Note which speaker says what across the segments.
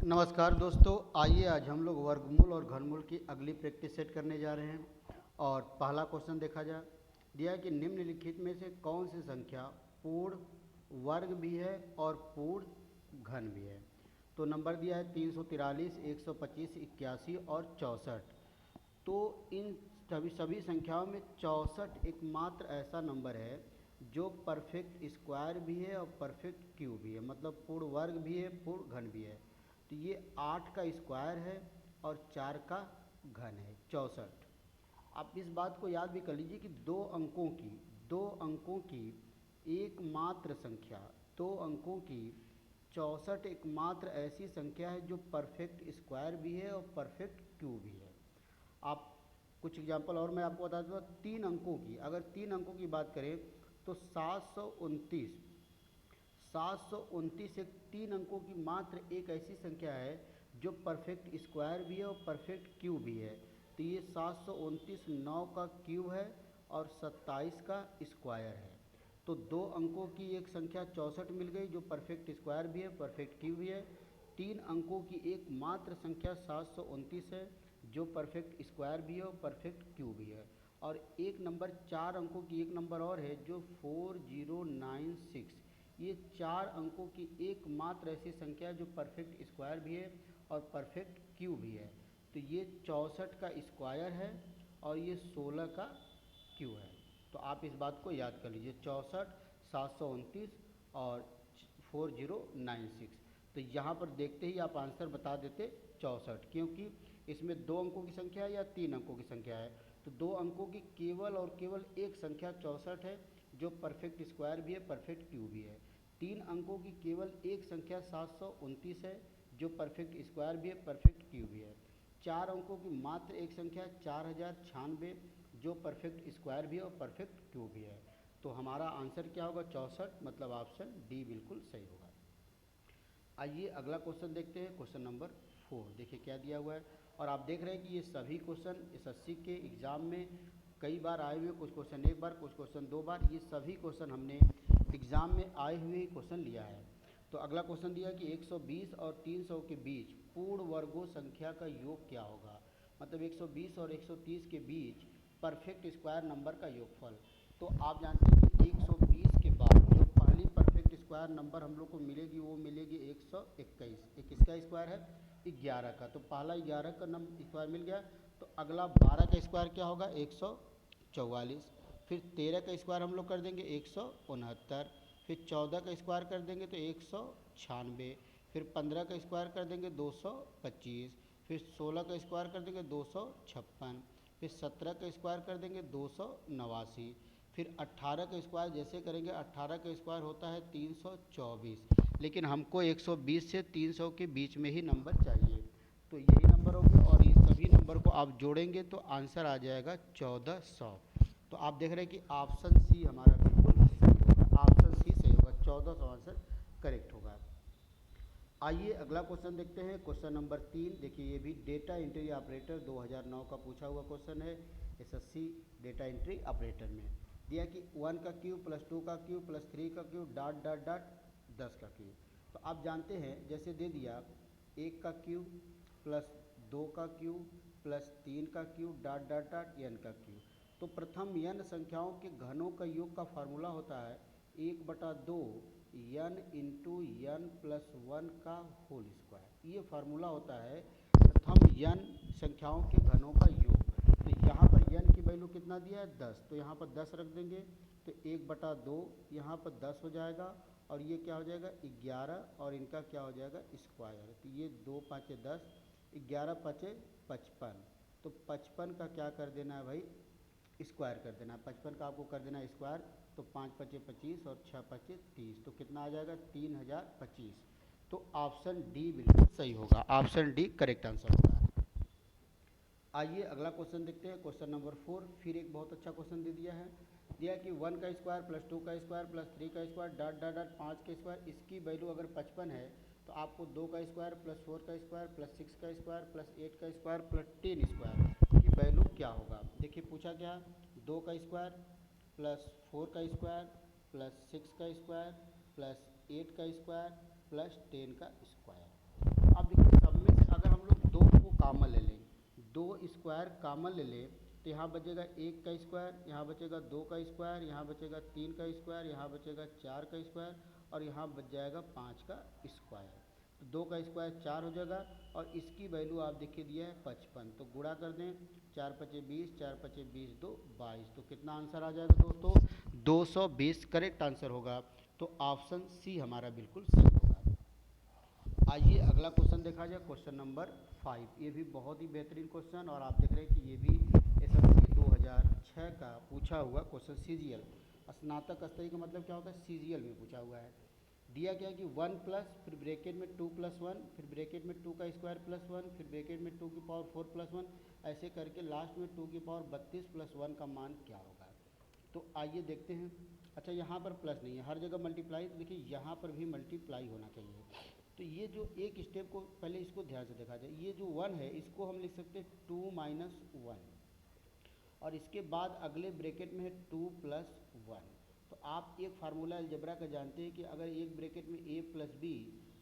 Speaker 1: नमस्कार दोस्तों, आइए आज हम लोग वर्गमूल और घनमूल की अगली प्रैक्टिस सेट करने जा रहे हैं। और पहला क्वेश्चन देखा जाए, दिया है कि निम्नलिखित में से कौन सी संख्या पूर्ण वर्ग भी है और पूर्ण घन भी है। तो नंबर दिया है 343, 125, 81 और 64। तो इन सभी संख्याओं में 64 एकमात्र ऐसा नंबर है जो परफेक्ट स्क्वायर भी है और परफेक्ट क्यूब भी है, मतलब पूर्ण वर्ग भी है, पूर्ण घन भी है। तो ये 8 का स्क्वायर है और 4 का घन है, 64। आप इस बात को याद भी कर लीजिए कि दो अंकों की एकमात्र संख्या, 2 अंकों की 64 एकमात्र ऐसी संख्या है जो परफेक्ट स्क्वायर भी है और परफेक्ट क्यूब भी है। आप कुछ एग्जाम्पल और मैं आपको बता दूँगा। 3 अंकों की, अगर 3 अंकों की बात करें तो 729 एक 3 अंकों की मात्र एक ऐसी संख्या है जो परफेक्ट स्क्वायर भी है और परफेक्ट क्यूब भी है। तो ये 729 9 का क्यूब है और 27 का स्क्वायर है। तो 2 अंकों की एक संख्या 64 मिल गई जो परफेक्ट स्क्वायर भी है, परफेक्ट क्यूब भी है। 3 अंकों की एक मात्र संख्या 729 है जो परफेक्ट स्क्वायर भी है और परफेक्ट क्यूब भी है। और एक नंबर 4 अंकों की एक नंबर और है जो 4096। ये 4 अंकों की एकमात्र ऐसी संख्या है जो परफेक्ट स्क्वायर भी है और परफेक्ट क्यूब भी है। तो ये 64 का स्क्वायर है और ये 16 का क्यूब है। तो आप इस बात को याद कर लीजिए, 64, 729 और 4096। तो यहाँ पर देखते ही आप आंसर बता देते 64, क्योंकि इसमें 2 अंकों की संख्या है या 3 अंकों की संख्या है। तो 2 अंकों की केवल और केवल एक संख्या 64 है जो परफेक्ट स्क्वायर भी है, परफेक्ट क्यूब भी है। 3 अंकों की केवल एक संख्या 729 है जो परफेक्ट स्क्वायर भी है, परफेक्ट क्यूब भी है। 4 अंकों की मात्र एक संख्या 4096 जो परफेक्ट स्क्वायर भी है और परफेक्ट क्यूब भी है। तो हमारा आंसर क्या होगा? 64, मतलब ऑप्शन डी बिल्कुल सही होगा। आइए अगला क्वेश्चन देखते हैं, क्वेश्चन नंबर 4। देखिए क्या दिया हुआ है। और आप देख रहे हैं कि ये सभी क्वेश्चन एसएससी के एग्ज़ाम में कई बार आए हुए, कुछ क्वेश्चन एक बार, कुछ क्वेश्चन 2 बार, ये सभी क्वेश्चन हमने एग्ज़ाम में आए हुए क्वेश्चन लिया है। तो अगला क्वेश्चन दिया कि 120 और 300 के बीच पूर्ण वर्गों संख्या का योग क्या होगा। मतलब 120 और 130 के बीच परफेक्ट स्क्वायर नंबर का योगफल। तो आप जानते हैं कि 120 के बाद जो पहली परफेक्ट स्क्वायर नंबर हम लोग को मिलेगी वो मिलेगी 121। एक किसका स्क्वायर है? 11 का। तो पहला 11 का नंबर स्क्वायर मिल गया। तो अगला 12 का स्क्वायर क्या होगा? 144। फिर 13 का स्क्वायर हम लोग कर देंगे 169। फिर 14 का स्क्वायर कर देंगे तो 196। फिर 15 का स्क्वायर कर देंगे 225। फिर 16 का स्क्वायर कर देंगे 256। फिर 17 का स्क्वायर कर देंगे 289। फिर 18 का स्क्वायर जैसे करेंगे, 18 का स्क्वायर होता है 324। लेकिन हमको 120 से 300 के बीच में ही नंबर चाहिए। तो यही नंबर हो गया और ये सभी नंबर को आप जोड़ेंगे तो आंसर आ जाएगा 1400। तो आप देख रहे हैं कि ऑप्शन सी हमारा बिल्कुल सही होगा, ऑप्शन सी सही होगा, 1400 आंसर करेक्ट होगा। आइए अगला क्वेश्चन देखते हैं, क्वेश्चन नंबर 3। देखिए ये भी डेटा एंट्री ऑपरेटर 2009 का पूछा हुआ क्वेश्चन है एसएससी डेटा एंट्री ऑपरेटर में। दिया कि 1 का क्यूब प्लस 2 का क्यूब प्लस 3 का क्यूब डॉट डॉट डॉट 10 का क्यूब। तो आप जानते हैं, जैसे दे दिया 1 का क्यूब प्लस 2 का क्यूब प्लस 3 का cube dot dot dot n का क्यूब। तो प्रथम n संख्याओं के घनों का योग का फार्मूला होता है 1/2 n इंटू n प्लस 1 का होल स्क्वायर। ये फार्मूला होता है प्रथम n संख्याओं के घनों का योग। तो यहाँ पर n की वैल्यू कितना दिया है? 10। तो यहाँ पर 10 रख देंगे तो 1/2 यहाँ पर 10 हो जाएगा और ये क्या हो जाएगा? 11 और इनका क्या हो जाएगा? स्क्वायर। तो ये 2 5 10, 11 5 55। तो 55 का क्या कर देना है भाई? स्क्वायर कर देना है। 55 का आपको कर देना है स्क्वायर। तो 5 5 25 और 6 5 30। तो कितना आ जाएगा? 3025। तो ऑप्शन डी बिल्कुल सही होगा, ऑप्शन डी करेक्ट आंसर होगा। आइए अगला क्वेश्चन देखते हैं, क्वेश्चन नंबर 4। फिर एक बहुत अच्छा क्वेश्चन दे दिया है। दिया कि 1 का स्क्वायर प्लस 2 का स्क्वायर प्लस 3 का स्क्वायर डॉट डॉट डॉट 5 का स्क्वायर, इसकी वैल्यू अगर 55 है तो आपको 2 का स्क्वायर प्लस 4 का स्क्वायर प्लस 6 का स्क्वायर प्लस 8 का स्क्वायर प्लस 10 स्क्वायर की वैल्यू क्या होगा। देखिए पूछा क्या, 2 का स्क्वायर प्लस 4 का स्क्वायर प्लस 6 का स्क्वायर प्लस 8 का स्क्वायर प्लस 10 का स्क्वायर। अब देखिए सब में से अगर हम लोग 2 को कॉमन ले लें, 2 स्क्वायर कॉमन ले लें, तो यहाँ बचेगा 1 का स्क्वायर, यहाँ बचेगा 2 का स्क्वायर, यहाँ बचेगा 3 का स्क्वायर, यहाँ बचेगा 4 का स्क्वायर और यहाँ बच जाएगा 5 का स्क्वायर। तो 2 का स्क्वायर 4 हो जाएगा और इसकी वैल्यू आप देखिए दिया है 55। तो गुणा कर दें, 4 पचे 20, 4 पचे 20, 2 22। तो कितना आंसर आ जाएगा दोस्तों? 220 करेक्ट आंसर होगा। तो ऑप्शन सी हमारा बिल्कुल सही होगा। आइए अगला क्वेश्चन देखा जाए, क्वेश्चन नंबर 5। ये भी बहुत ही बेहतरीन क्वेश्चन और आप देख रहे हैं कि ये भी एसएससी 2006 का पूछा हुआ क्वेश्चन, सीजीएल स्नातक स्तरीय का मतलब क्या होता है, सीजीएल में पूछा हुआ है। दिया गया कि 1 प्लस फिर ब्रैकेट में 2 प्लस 1 फिर ब्रैकेट में 2 का स्क्वायर प्लस 1 फिर ब्रैकेट में 2 की पावर 4 प्लस 1 ऐसे करके लास्ट में 2 की पावर 32 प्लस 1 का मान क्या होगा। तो आइए देखते हैं। अच्छा यहाँ पर प्लस नहीं है, हर जगह मल्टीप्लाई, तो देखिए यहाँ पर भी मल्टीप्लाई होना चाहिए। तो ये जो एक स्टेप को पहले इसको ध्यान से देखा जाए, ये जो 1 है इसको हम लिख सकते हैं 2 माइनस 1 और इसके बाद अगले ब्रैकेट में है 2 प्लस 1। तो आप एक फार्मूला अलजेब्रा का जानते हैं कि अगर एक ब्रैकेट में a प्लस बी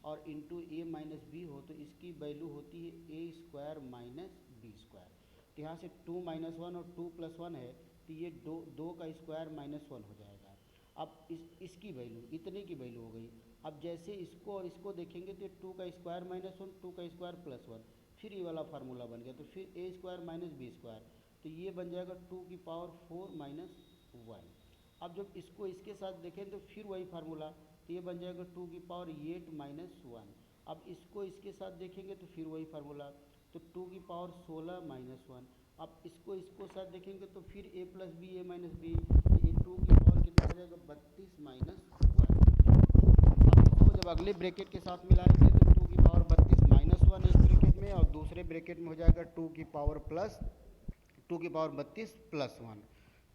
Speaker 1: और इंटू ए माइनस बी हो तो इसकी वैल्यू होती है ए स्क्वायर माइनस बी स्क्वायर। तो यहाँ से 2 माइनस 1 और 2 प्लस 1 है तो ये दो का स्क्वायर माइनस 1 हो जाएगा। अब इसकी वैल्यू इतने की वैल्यू हो गई। अब जैसे इसको और इसको देखेंगे तो 2 का स्क्वायर माइनस 1, 2 का स्क्वायर प्लस 1, फिर ये वाला फार्मूला बन गया। तो फिर ए स्क्वायर माइनस बी स्क्वायर, तो ये बन जाएगा 2 की पावर 4 माइनस 1। अब जब इसको इसके साथ देखें तो फिर वही फार्मूला, तो ये बन जाएगा 2 की पावर 8 माइनस 1। अब इसको इसके साथ देखेंगे तो फिर वही फार्मूला, तो 2 की पावर 16 माइनस 1। अब इसको साथ देखेंगे तो फिर ए प्लस बी ए माइनस बी, ये 2 की पावर कितना हो जाएगा 32 माइनस 1। अब इसको जब अगले ब्रैकेट के साथ मिलाएंगे तो 2 की पावर 32 माइनस 1 एक ब्रैकेट में और दूसरे ब्रैकेट में हो जाएगा 2 की पावर 32 प्लस 1।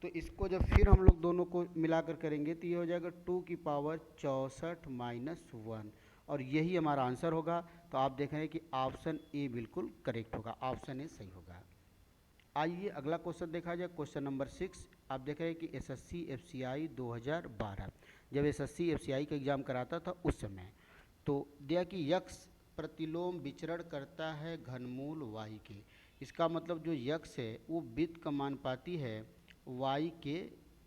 Speaker 1: तो इसको जब फिर हम लोग दोनों को मिलाकर करेंगे तो ये हो जाएगा 2 की पावर 64 माइनस 1 और यही हमारा आंसर होगा। तो आप देख रहे हैं कि ऑप्शन ए बिल्कुल करेक्ट होगा, ऑप्शन ए सही होगा। आइए अगला क्वेश्चन देखा जाए, क्वेश्चन नंबर 6। आप देख रहे हैं कि एसएससी एफसीआई 2012, जब एसएससी एफसीआई का एग्ज़ाम कराता था उस समय, तो दिया कि यक्ष प्रतिलोम विचरण करता है घनमूल वाई के। इसका मतलब जो यक्ष है वो वित्त का मानुपाती है वाई के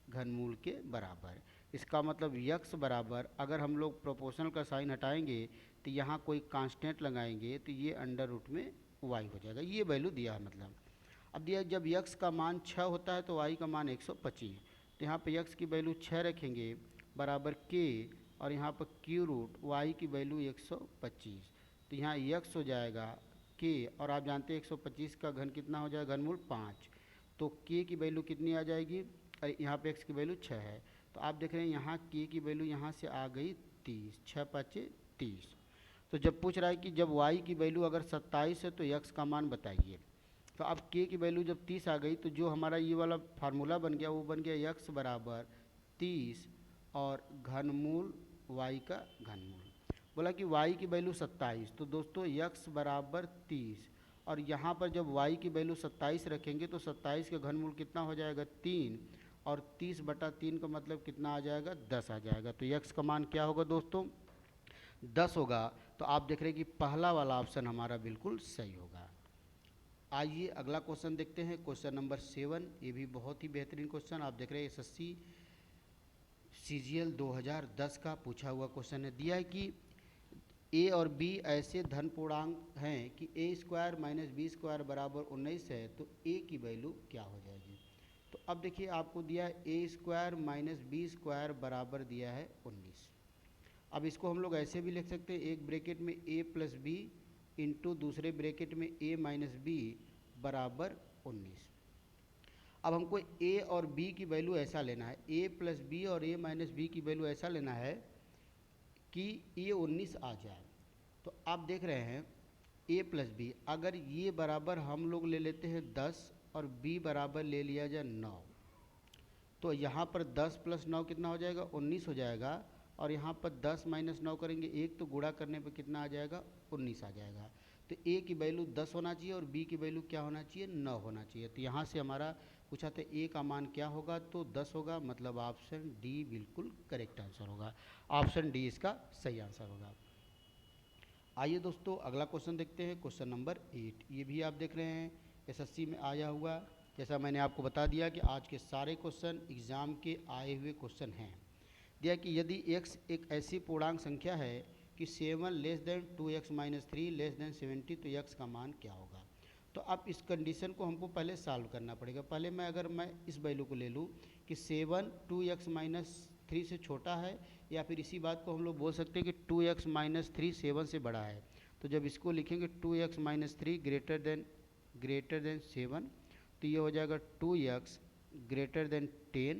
Speaker 1: घनमूल के बराबर। इसका मतलब यक्ष बराबर, अगर हम लोग प्रोपोर्शनल का साइन हटाएंगे तो यहाँ कोई कांस्टेंट लगाएंगे तो ये अंडर रूट में वाई हो जाएगा। ये वैल्यू दिया है मतलब। अब दिया जब यक्स का मान 6 होता है तो वाई का मान 125। तो यहाँ पे यक्स की वैल्यू 6 रखेंगे बराबर के और यहाँ पर क्यू रूट वाई की वैल्यू 125। तो यहाँ यक्स हो जाएगा के और आप जानते हैं 125 का घन कितना हो जाएगा, घनमूल 5। तो के की वैल्यू कितनी आ जाएगी, और यहाँ पे एक्स की वैल्यू 6 है। तो आप देख रहे हैं यहाँ के की वैल्यू यहाँ से आ गई 30, 6 5 30। तो जब पूछ रहा है कि जब वाई की वैल्यू अगर 27 है तो यक्स का मान बताइए। तो अब के की वैल्यू जब 30 आ गई तो जो हमारा ये वाला फार्मूला बन गया वो बन गया यक्स बराबर 30 और घनमूल वाई का घनमूल। बोला कि वाई की वैल्यू 27, तो दोस्तों यक्स बराबर 30 और यहाँ पर जब वाई की वैल्यू 27 रखेंगे तो 27 का घनमूल कितना हो जाएगा 3 और 30/3 का मतलब कितना आ जाएगा 10 आ जाएगा। तो यक्स का मान क्या होगा दोस्तों 10 होगा। तो आप देख रहे हैं कि पहला वाला ऑप्शन हमारा बिल्कुल सही होगा। आइए अगला क्वेश्चन देखते हैं, क्वेश्चन नंबर 7। ये भी बहुत ही बेहतरीन क्वेश्चन, आप देख रहे हैं एसएससी सीजीएल 2010 का पूछा हुआ क्वेश्चन है। दिया है कि ए और बी ऐसे धन पूर्णांक हैं कि ए स्क्वायर माइनस बी स्क्वायर बराबर 19 है, तो ए की वैल्यू क्या हो जाएगी। तो अब देखिए आपको दिया है ए स्क्वायर माइनस बी स्क्वायर बराबर दिया है 19। अब इसको हम लोग ऐसे भी लिख सकते हैं, एक ब्रैकेट में ए प्लस बी इंटू दूसरे ब्रैकेट में ए माइनस बी बराबर 19। अब हमको ए और बी की वैल्यू ऐसा लेना है, ए प्लस बी और ए माइनस बी की वैल्यू ऐसा लेना है कि ये 19 आ जाए। तो आप देख रहे हैं ए प्लस बी, अगर ये बराबर हम लोग ले लेते हैं 10 और बी बराबर ले लिया जाए 9, तो यहाँ पर 10 प्लस 9 कितना हो जाएगा 19 हो जाएगा और यहाँ पर 10 माइनस 9 करेंगे एक, तो गुणा करने पर कितना आ जाएगा 19 आ जाएगा। तो ए की वैल्यू 10 होना चाहिए और बी की वैल्यू क्या होना चाहिए 9 होना चाहिए। तो यहाँ से हमारा पूछा था ए का मान क्या होगा, तो 10 होगा, मतलब ऑप्शन डी बिल्कुल करेक्ट आंसर होगा। ऑप्शन डी इसका सही आंसर होगा। आइए दोस्तों अगला क्वेश्चन देखते हैं, क्वेश्चन नंबर 8। ये भी आप देख रहे हैं एसएससी में आया हुआ। जैसा मैंने आपको बता दिया कि आज के सारे क्वेश्चन एग्ज़ाम के आए हुए क्वेश्चन हैं। दिया कि यदि x एक ऐसी पूर्णांक संख्या है कि 7 less than 2x minus 3 less than 70, तो x का मान क्या होगा। तो अब इस कंडीशन को हमको पहले सॉल्व करना पड़ेगा। पहले मैं इस वैल्यू को ले लूँ कि 7 2x माइनस 3 से छोटा है, या फिर इसी बात को हम लोग बोल सकते हैं कि 2x माइनस 3 7 से बड़ा है। तो जब इसको लिखेंगे 2x माइनस 3 ग्रेटर देन 7, तो ये हो जाएगा 2x ग्रेटर देन 10,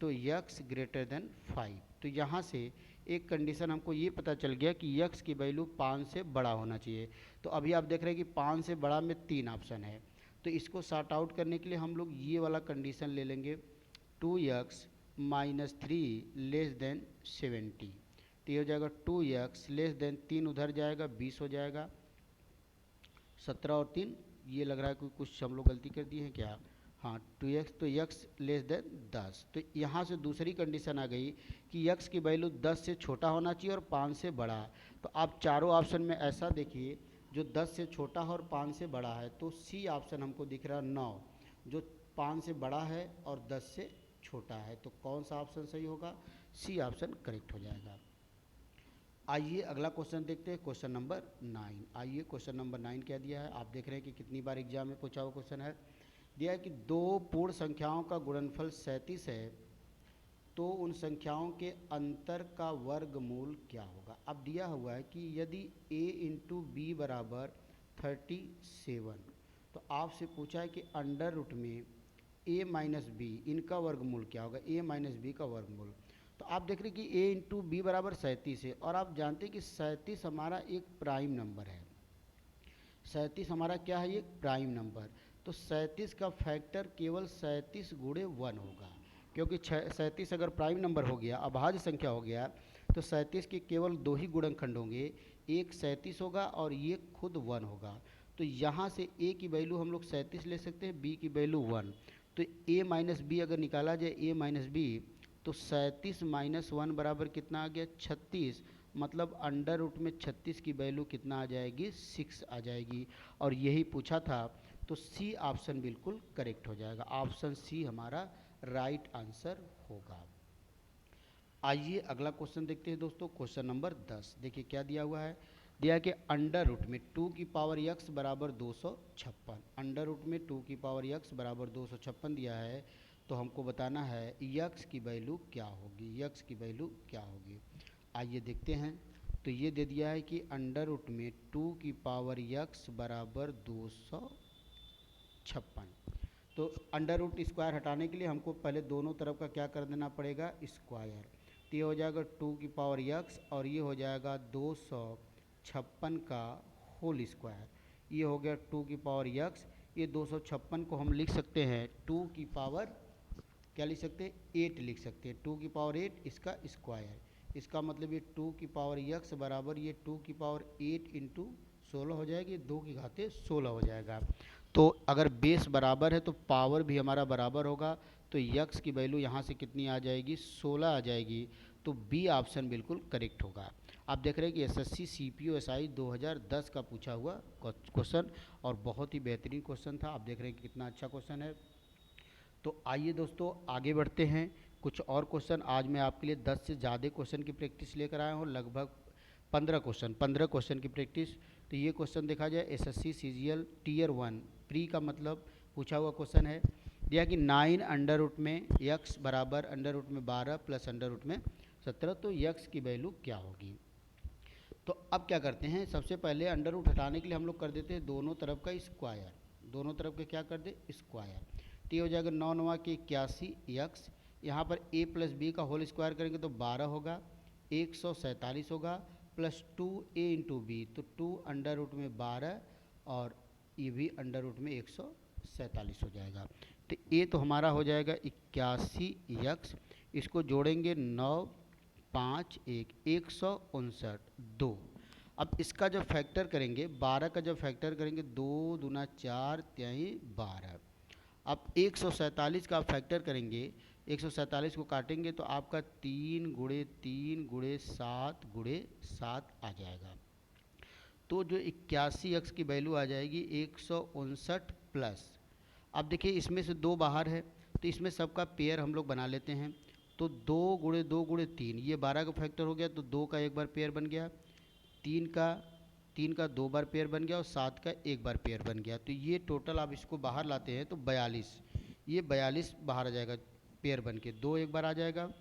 Speaker 1: तो x ग्रेटर देन 5। तो यहाँ से एक कंडीशन हमको ये पता चल गया कि x की वैल्यू 5 से बड़ा होना चाहिए। तो अभी आप देख रहे हैं कि 5 से बड़ा में 3 ऑप्शन है, तो इसको सॉर्ट आउट करने के लिए हम लोग ये वाला कंडीशन ले लेंगे, 2x माइनस 3 लेस देन 70। तो ये हो जाएगा 2x लेस देन 3 उधर जाएगा 20 हो जाएगा, 17 और 3 ये लग रहा है कि कुछ हम लोग गलती कर दिए हैं क्या। हाँ 2x, तो x लेस देन 10। तो यहाँ से दूसरी कंडीशन आ गई कि x की वैल्यू 10 से छोटा होना चाहिए और 5 से बड़ा। तो आप चारों ऑप्शन में ऐसा देखिए जो 10 से छोटा है और 5 से बड़ा है, तो सी ऑप्शन हमको दिख रहा है 9, जो 5 से बड़ा है और 10 से छोटा है। तो कौन सा ऑप्शन सही होगा, सी ऑप्शन करेक्ट हो जाएगा। आइए अगला क्वेश्चन देखते हैं, क्वेश्चन नंबर 9। आइए क्वेश्चन नंबर 9 क्या दिया है, आप देख रहे हैं कि कितनी बार एग्जाम में पूछा हुआ क्वेश्चन है। दिया है कि दो पूर्ण संख्याओं का गुणनफल 37 है, तो उन संख्याओं के अंतर का वर्गमूल क्या होगा। अब दिया हुआ है कि यदि a इंटू बी बराबर 37, तो आपसे पूछा है कि अंडर रूट में a माइनस बी इनका वर्गमूल क्या होगा, a माइनस बी का वर्गमूल। तो आप देख रहे हैं कि a इंटू बी बराबर 37 है, और आप जानते हैं कि 37 हमारा एक प्राइम नंबर है। 37 हमारा क्या है, एक प्राइम नंबर। तो 37 का फैक्टर केवल 37 गुणे 1 होगा, क्योंकि 37 अगर प्राइम नंबर हो गया, अभाज्य संख्या हो गया, तो 37 के केवल 2 ही गुणनखंड होंगे, एक 37 होगा और ये खुद 1 होगा। तो यहाँ से a की वैल्यू हम लोग 37 ले सकते हैं, b की वैल्यू 1। तो a माइनस बी अगर निकाला जाए, a माइनस बी, तो 37 माइनस 1 बराबर कितना आ गया, 36। मतलब अंडर रूट में 36 की वैल्यू कितना आ जाएगी, 6 आ जाएगी। और यही पूछा था, तो सी ऑप्शन बिल्कुल करेक्ट हो जाएगा। ऑप्शन सी हमारा राइट आंसर होगा। आइए अगला क्वेश्चन देखते हैं दोस्तों, क्वेश्चन नंबर 10। देखिए क्या दिया हुआ है, दिया कि अंडर रूट में 2 की पावर x बराबर 256। अंडर रूट में 2 की पावर x बराबर 256 दिया है, तो हमको बताना है x की वैल्यू क्या होगी, x की वैल्यू क्या होगी। आइए देखते हैं। तो ये दे दिया है कि अंडर रूट में 2 की पावर x बराबर 256। तो अंडर रूट स्क्वायर हटाने के लिए हमको पहले दोनों तरफ का क्या कर देना पड़ेगा, स्क्वायर। तो ये हो जाएगा 2 की पावर x, और ये हो जाएगा 256 का होल स्क्वायर। ये हो गया 2 की पावर x। ये 256 को हम लिख सकते हैं 2 की पावर, क्या लिख सकते हैं, 8 लिख सकते हैं। 2 की पावर 8 इसका स्क्वायर, इसका मतलब ये 2 की पावर x बराबर ये 2 की पावर 8 इंटू 16 हो जाएगी, 2 की घाते 16 हो जाएगा। तो अगर बेस बराबर है तो पावर भी हमारा बराबर होगा, तो x की वैल्यू यहाँ से कितनी आ जाएगी, 16 आ जाएगी। तो बी ऑप्शन बिल्कुल करेक्ट होगा। आप देख रहे हैं कि एसएससी सीपीओ एसआई 2010 का पूछा हुआ क्वेश्चन, और बहुत ही बेहतरीन क्वेश्चन था। आप देख रहे हैं कि कितना अच्छा क्वेश्चन है। तो आइए दोस्तों आगे बढ़ते हैं, कुछ और क्वेश्चन। आज मैं आपके लिए 10 से ज़्यादा क्वेश्चन की प्रैक्टिस लेकर आया हूँ, लगभग 15 क्वेश्चन की प्रैक्टिस। तो ये क्वेश्चन देखा जाए, एसएससी सीजीएल टीयर 1 प्री का मतलब पूछा हुआ क्वेश्चन है। दिया कि 9 अंडर रूट में x बराबर अंडर रूट में 12 प्लस अंडर रूट में 17, तो x की वैल्यू क्या होगी। तो अब क्या करते हैं, सबसे पहले अंडर रूट हटाने के लिए हम लोग कर देते हैं दोनों तरफ का स्क्वायर। दोनों तरफ के क्या कर दे, स्क्वायर। तो ये हो जाएगा 9 9 के 81 x, यहाँ पर a प्लस बी का होल स्क्वायर करेंगे तो 12 होगा, 147 होगा, प्लस 2a इंटू बी, तो 2 अंडर रूट में 12 और ये भी अंडर रूट में 147 हो जाएगा। तो a तो हमारा हो जाएगा 81 x, इसको जोड़ेंगे 9 5 1 159 2। अब इसका जब फैक्टर करेंगे, 12 का जब फैक्टर करेंगे, 2 दूना 4 त्याई 12। अब 147 का फैक्टर करेंगे, 147 को काटेंगे तो आपका 3 गुणे 3 गुणे 7 गुणे 7 आ जाएगा। तो जो 81 की वैल्यू आ जाएगी 159 प्लस। अब देखिए इसमें से 2 बाहर है, तो इसमें सबका पेयर हम लोग बना लेते हैं। तो 2 × 2 × 3, ये 12 का फैक्टर हो गया, तो 2 का एक बार पेयर बन गया, 3 का 2 बार पेयर बन गया और 7 का एक बार पेयर बन गया। तो ये टोटल आप इसको बाहर लाते हैं तो 42, ये 42 बाहर आ जाएगा पेयर बन के। 2 एक बार आ जाएगा,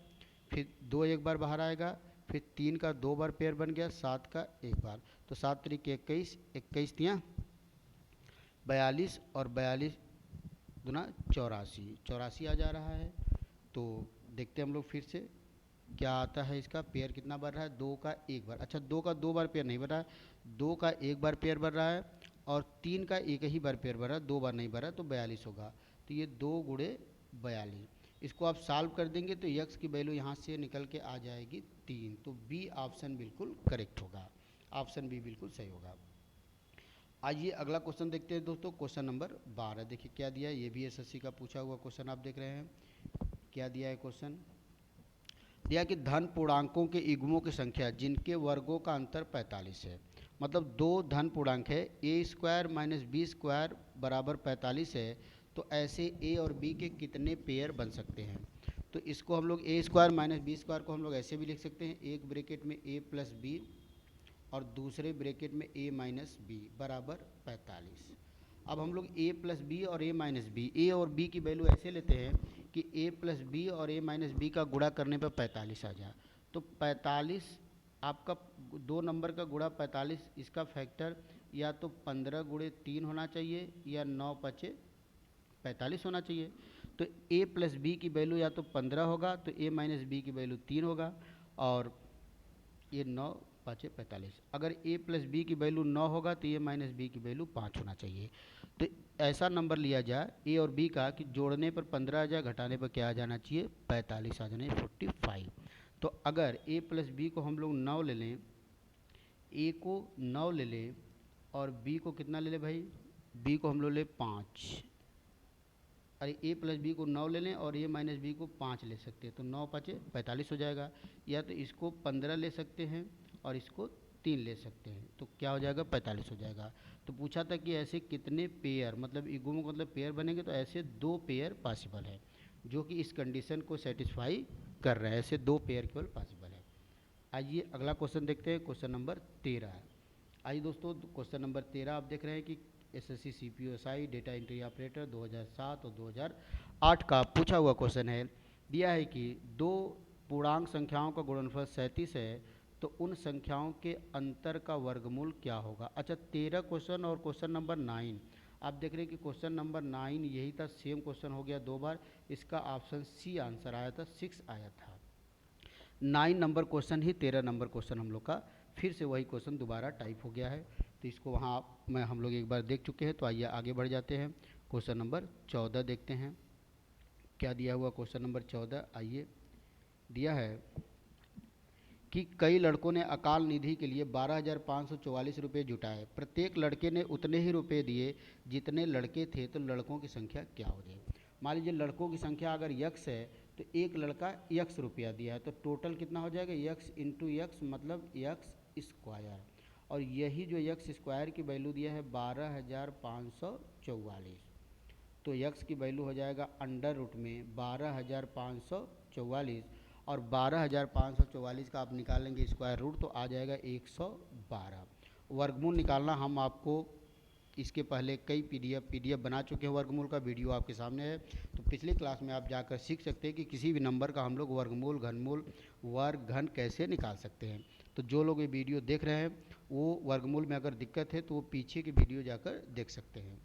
Speaker 1: फिर 2 एक बार बाहर आएगा, फिर 3 का 2 बार पेयर बन गया, 7 का एक बार। तो 7 तरीके 21, 21 तियाँ 42 और 42 दूना 84, 84 आ जा रहा है। तो देखते हैं हम लोग फिर से क्या आता है, इसका पेयर कितना बन रहा है, 2 का एक बार। अच्छा 2 का 2 बार पेयर नहीं बन रहा है, 2 का एक बार पेयर बन रहा है और 3 का एक ही बार पेयर बन रहा है, 2 बार नहीं बन रहा है, तो 42 होगा। तो ये 2 × 42, इसको आप सॉल्व कर देंगे तो यक्स की वैल्यू यहाँ से निकल के आ जाएगी 3। तो बी ऑप्शन बिल्कुल करेक्ट होगा, ऑप्शन बी बिल्कुल सही होगा। आइए अगला क्वेश्चन देखते हैं दोस्तों, क्वेश्चन नंबर 12। देखिए क्या दिया है, ये भी एसएससी का पूछा हुआ क्वेश्चन आप देख रहे हैं। क्या दिया है क्वेश्चन, दिया कि धन पूर्णांकों के युग्मों की संख्या जिनके वर्गों का अंतर 45 है। मतलब 2 धन पूर्णांक है, a² - b² बराबर 45 है, तो ऐसे a और b के कितने पेयर बन सकते हैं। तो इसको हम लोग a² - b² को हम लोग ऐसे भी लिख सकते हैं, एक ब्रैकेट में a + b और दूसरे ब्रैकेट में a - b बराबर 45। अब हम लोग a + b और a - b, a और b की वैल्यू ऐसे लेते हैं कि a + b और a - b का गुणा करने पर 45 आ जाए। तो 45 आपका 2 नंबर का गुणा 45, इसका फैक्टर या तो 15 × 3 होना चाहिए या 9 × 5 = 45 होना चाहिए। तो a + b की वैल्यू या तो 15 होगा, तो a - b की वैल्यू 3 होगा, और ये 9 × 5 = 45। अगर a + b की वैल्यू 9 होगा तो a - b की वैल्यू 5 होना चाहिए। तो ऐसा नंबर लिया जाए a और b का कि जोड़ने पर 15 आ जाए, घटाने पर क्या आ जाना चाहिए, 45 आ जाना, 45। तो अगर a + b को हम लोग 9 ले लें, a को 9 ले लें और b को कितना ले लें भाई, b को हम लोग ले 5। अरे a + b को 9 ले लें और a - b को 5 ले सकते हैं, तो 9 × 5 = 45 हो जाएगा। या तो इसको 15 ले सकते हैं और इसको 3 ले सकते हैं, तो क्या हो जाएगा, 45 हो जाएगा। तो पूछा था कि ऐसे कितने पेयर, मतलब युग्मों का मतलब पेयर बनेंगे, तो ऐसे 2 पेयर पॉसिबल है जो कि इस कंडीशन को सेटिस्फाई कर रहे हैं, ऐसे 2 पेयर केवल पॉसिबल है। आइए अगला क्वेश्चन देखते हैं, क्वेश्चन नंबर 13। आइए दोस्तों क्वेश्चन नंबर 13 आप देख रहे हैं कि एसएससी सीपीओएसआई डेटा एंट्री ऑपरेटर 2007 और 2008 का पूछा हुआ क्वेश्चन है। दिया है कि 2 पूर्णांक संख्याओं का गुणनफल 37 है, तो उन संख्याओं के अंतर का वर्गमूल क्या होगा। अच्छा 13 क्वेश्चन और क्वेश्चन नंबर 9 आप देख रहे हैं कि क्वेश्चन नंबर 9 यही था, सेम क्वेश्चन हो गया 2 बार। इसका ऑप्शन सी आंसर आया था, 6 आया था। 9 नंबर क्वेश्चन ही 13 नंबर क्वेश्चन हम लोग का फिर से वही क्वेश्चन दोबारा टाइप हो गया है, तो इसको वहाँ में हम लोग एक बार देख चुके हैं। तो आइए आगे बढ़ जाते हैं, क्वेश्चन नंबर 14 देखते हैं क्या दिया हुआ। क्वेश्चन नंबर 14 आइए, दिया है कि कई लड़कों ने अकाल निधि के लिए 12,544 रुपये जुटाए, प्रत्येक लड़के ने उतने ही रुपये दिए जितने लड़के थे, तो लड़कों की संख्या क्या हो जाए। मान लीजिए लड़कों की संख्या अगर यक्स है तो एक लड़का यक्स रुपया दिया है, तो टोटल कितना हो जाएगा, यक्स इंटू यक्स मतलब x², और यही जो x² की वैल्यू दिया है 12,544, तो यक्स की वैल्यू हो जाएगा √ में 12,544, और 12,544 का आप निकालेंगे स्क्वायर रूट तो आ जाएगा 112। वर्गमूल निकालना हम आपको इसके पहले कई पीडीएफ बना चुके हैं, वर्गमूल का वीडियो आपके सामने है, तो पिछली क्लास में आप जाकर सीख सकते हैं कि किसी भी नंबर का हम लोग वर्गमूल, घनमूल, वर्ग, घन कैसे निकाल सकते हैं। तो जो लोग ये वीडियो देख रहे हैं वो वर्गमूल में अगर दिक्कत है तो वो पीछे की वीडियो जाकर देख सकते हैं।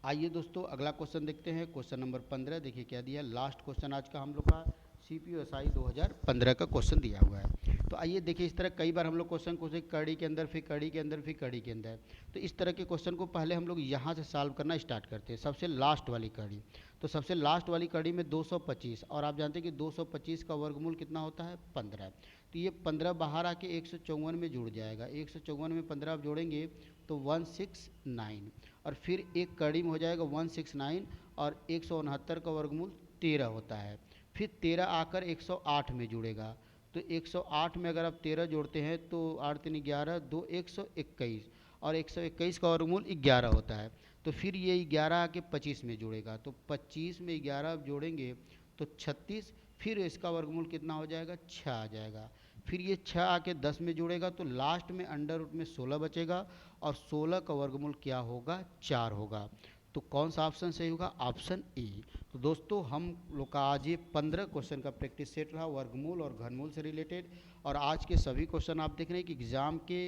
Speaker 1: आइए दोस्तों अगला क्वेश्चन देखते हैं, क्वेश्चन नंबर 15। देखिए क्या दिया, लास्ट क्वेश्चन आज का हम लोग का सीपीओएसआई 2015 का क्वेश्चन दिया हुआ है। तो आइए देखिए, इस तरह कई बार हम लोग क्वेश्चन को कड़ी के अंदर, फिर कड़ी के अंदर, फिर कड़ी के अंदर, तो इस तरह के क्वेश्चन को पहले हम लोग यहाँ से सॉल्व करना स्टार्ट करते हैं, सबसे लास्ट वाली कड़ी। तो सबसे लास्ट वाली कड़ी में 225, और आप जानते हैं कि 225 का वर्गमूल कितना होता है, 15। तो ये 15 बाहर आके 154 में जुड़ जाएगा, 154 में 15 आप जोड़ेंगे तो 169, और फिर एक कड़ी में हो जाएगा 169, और 169 का वर्गमूल 13 होता है, फिर 13 आकर 108 में जुड़ेगा, तो 108 में अगर आप 13 जोड़ते हैं तो 8 3 11, 2 121, और 121 का वर्गमूल 11 होता है। तो फिर ये 11 आके 25 में जुड़ेगा, तो 25 में 11 आप जोड़ेंगे तो 36, फिर इसका वर्गमूल कितना हो जाएगा, 6 आ जाएगा। फिर ये 6 आके 10 में जुड़ेगा तो लास्ट में अंडर रूट में 16 बचेगा, और 16 का वर्गमूल क्या होगा, 4 होगा। तो कौन सा ऑप्शन सही होगा, ऑप्शन ए। तो दोस्तों हम लोग का आज ये 15 क्वेश्चन का प्रैक्टिस सेट रहा वर्गमूल और घनमूल से रिलेटेड। और आज के सभी क्वेश्चन आप देख रहे हैं कि एग्ज़ाम के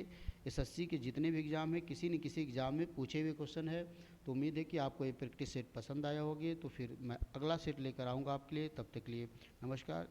Speaker 1: एसएससी के जितने भी एग्ज़ाम हैं किसी न किसी एग्ज़ाम में पूछे हुए क्वेश्चन है। तो उम्मीद है कि आपको ये प्रैक्टिस सेट पसंद आया होगी। तो फिर मैं अगला सेट लेकर आऊँगा आपके लिए, तब तक के लिए नमस्कार।